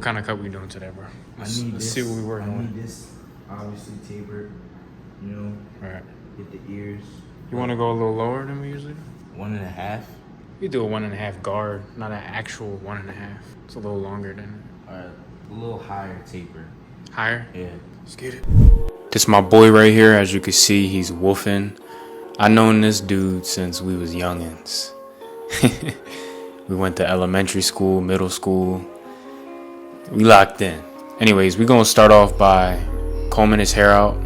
kind of cut we doing today, bro? Let's see what we working with. I need this obviously tapered, you know. Right. Get the ears. You want to go a little lower than we usually do? 1.5. You do a 1.5 guard, not an actual 1.5. It's a little longer than. Alright, a little higher taper. Higher? Yeah. Let's get it. This my boy right here. As you can see, he's woofing. I known this dude since we was youngins. We went to elementary school, middle school. We locked in. Anyways, we're gonna start off by combing his hair out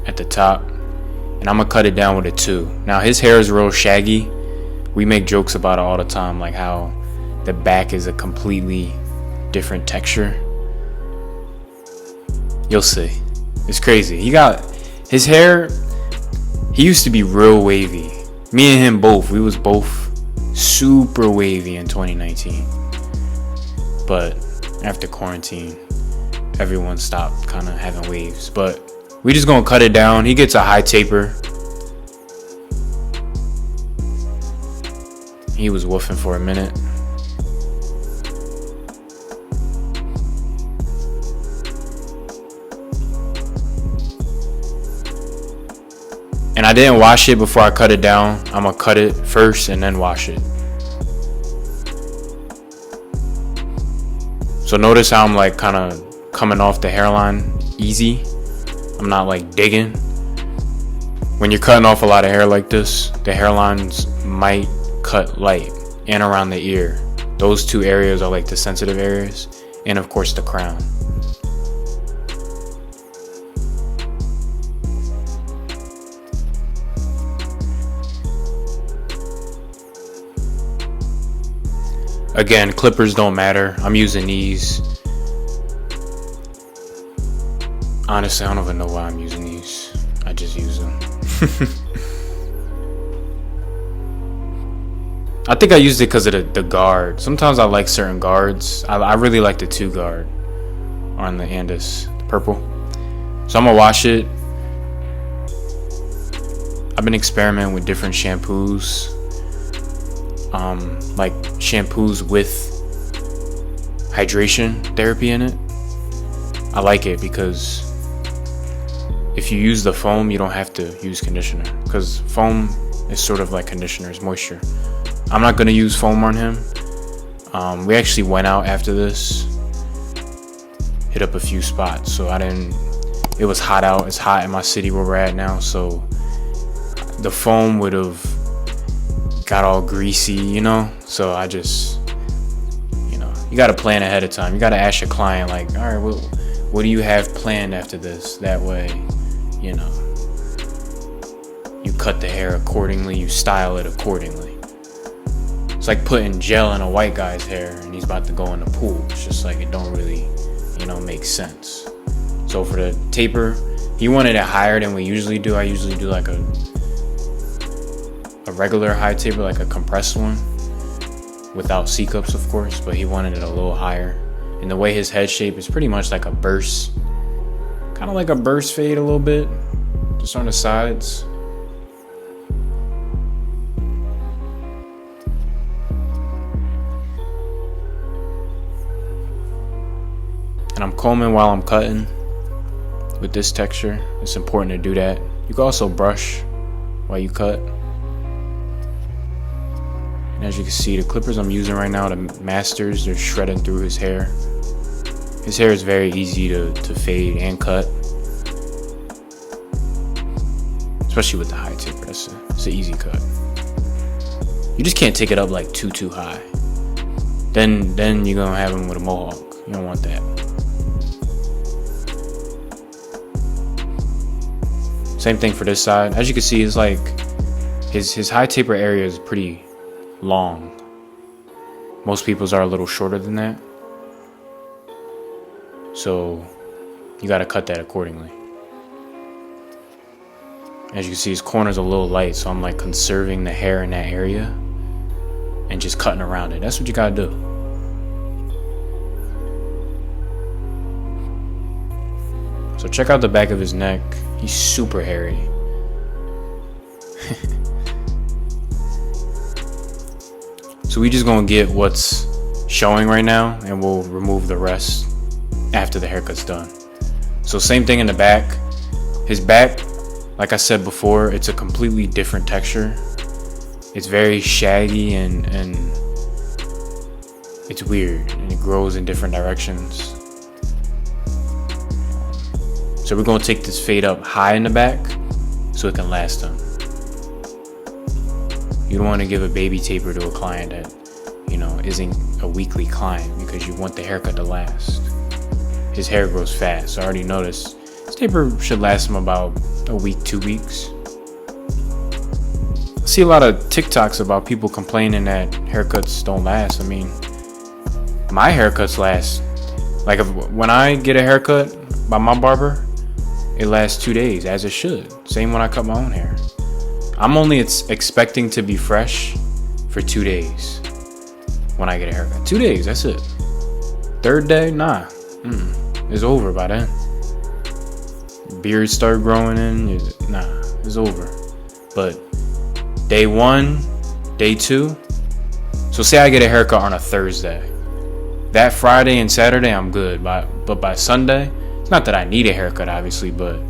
at the top, and I'm gonna cut it down with a 2. Now his hair is real shaggy. We make jokes about it all the time, like how the back is a completely different texture. You'll see. It's crazy. He got his hair. He used to be real wavy. Me and him both. We was both super wavy in 2019. But after quarantine, everyone stopped kind of having waves. But we just gonna cut it down. He gets a high taper. He was woofing for a minute. And I didn't wash it before I cut it down. I'm gonna cut it first and then wash it. So notice how I'm like kind of coming off the hairline easy. I'm not like digging. When you're cutting off a lot of hair like this, the hairlines might cut light and around the ear. Those 2 areas are like the sensitive areas, and of course the crown. Again, clippers don't matter. I'm using these. Honestly, I don't even know why I'm using these. I just use them. I think I used it because of the guard. Sometimes I like certain guards. I really like the 2 guard on the Andis, the purple. So I'm gonna wash it. I've been experimenting with different shampoos. Like shampoos with hydration therapy in it. I like it because if you use the foam, you don't have to use conditioner, because foam is sort of like conditioner, it's moisture. I'm not gonna use foam on him. We actually went out after this, hit up a few spots, so it was hot out. It's hot in my city where we're at now, so the foam would have got all greasy, you know. So I just, you got to plan ahead of time. You got to ask your client, like, all right, what do you have planned after this? That way, you cut the hair accordingly, you style it accordingly. It's like putting gel in a white guy's hair and he's about to go in the pool. It's just like, it don't really, make sense. So for the taper, he wanted it higher than we usually do. I usually do like a regular high taper, like a compressed one, without C-cups of course, but he wanted it a little higher. And the way his head shape is pretty much like a burst, kind of like a burst fade a little bit, just on the sides. And I'm combing while I'm cutting with this texture. It's important to do that. You can also brush while you cut. And as you can see, the clippers I'm using right now, the Masters, they're shredding through his hair. His hair is very easy to fade and cut, especially with the high taper. It's an easy cut. You just can't take it up like too high. Then you're gonna have him with a mohawk. You don't want that. Same thing for this side. As you can see, it's like his high taper area is pretty long. Most people's are a little shorter than that. So you got to cut that accordingly. As you can see, his corner's a little light, so I'm like conserving the hair in that area and just cutting around it. That's what you got to do. So check out the back of his neck. He's super hairy. So we just gonna get what's showing right now, and we'll remove the rest after the haircut's done. So same thing in the back. His back, like I said before, it's a completely different texture. It's very shaggy and it's weird, and it grows in different directions. So we're gonna take this fade up high in the back so it can last them. You don't want to give a baby taper to a client that, isn't a weekly client, because you want the haircut to last. His hair grows fast, so I already noticed this taper should last him about a week, 2 weeks. I see a lot of TikToks about people complaining that haircuts don't last. I mean, my haircuts last. Like when I get a haircut by my barber, it lasts 2 days, as it should. Same when I cut my own hair. I'm only expecting to be fresh for 2 days when I get a haircut. 2 days, that's it. Third day, nah. It's over by then. Beards start growing in, it's over. But day 1, day 2. So say I get a haircut on a Thursday. That Friday and Saturday, I'm good. But by Sunday, it's not that I need a haircut, obviously, but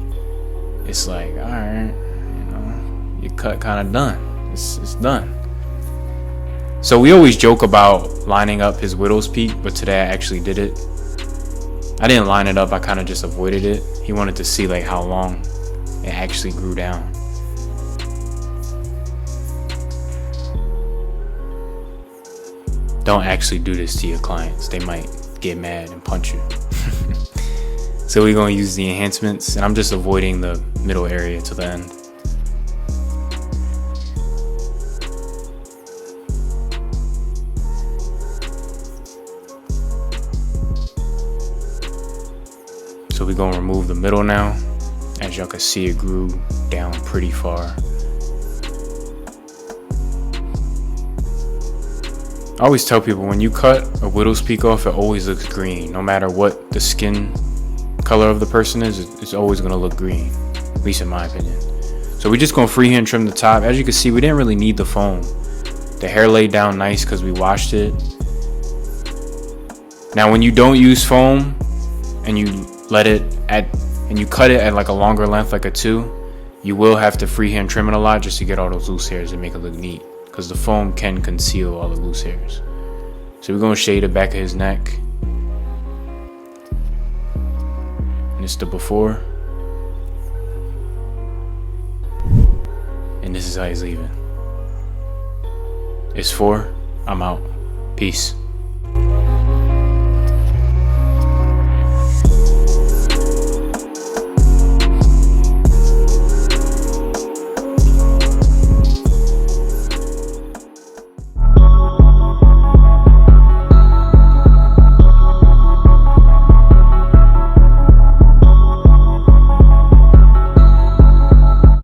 it's like, all right, your cut kind of done. It's done. So we always joke about lining up his widow's peak, but today I actually did it. I didn't line it up, I kind of just avoided it. He wanted to see like how long it actually grew down. Don't actually do this to your clients. They might get mad and punch you. So we're going to use the enhancements, and I'm just avoiding the middle area to the end. So we're going to remove the middle now. As y'all can see, it grew down pretty far. I always tell people, when you cut a widow's peak off, it always looks green. No matter what the skin color of the person is, it's always going to look green, at least in my opinion. So we're just going to freehand trim the top. As you can see, we didn't really need the foam. The hair laid down nice because we washed it. Now when you don't use foam and you you cut it at like a longer length, like a 2, you will have to freehand trim it a lot just to get all those loose hairs and make it look neat, because the foam can conceal all the loose hairs. So we're going to shade the back of his neck. And it's the before. And this is how he's leaving. It's 4. I'm out. Peace.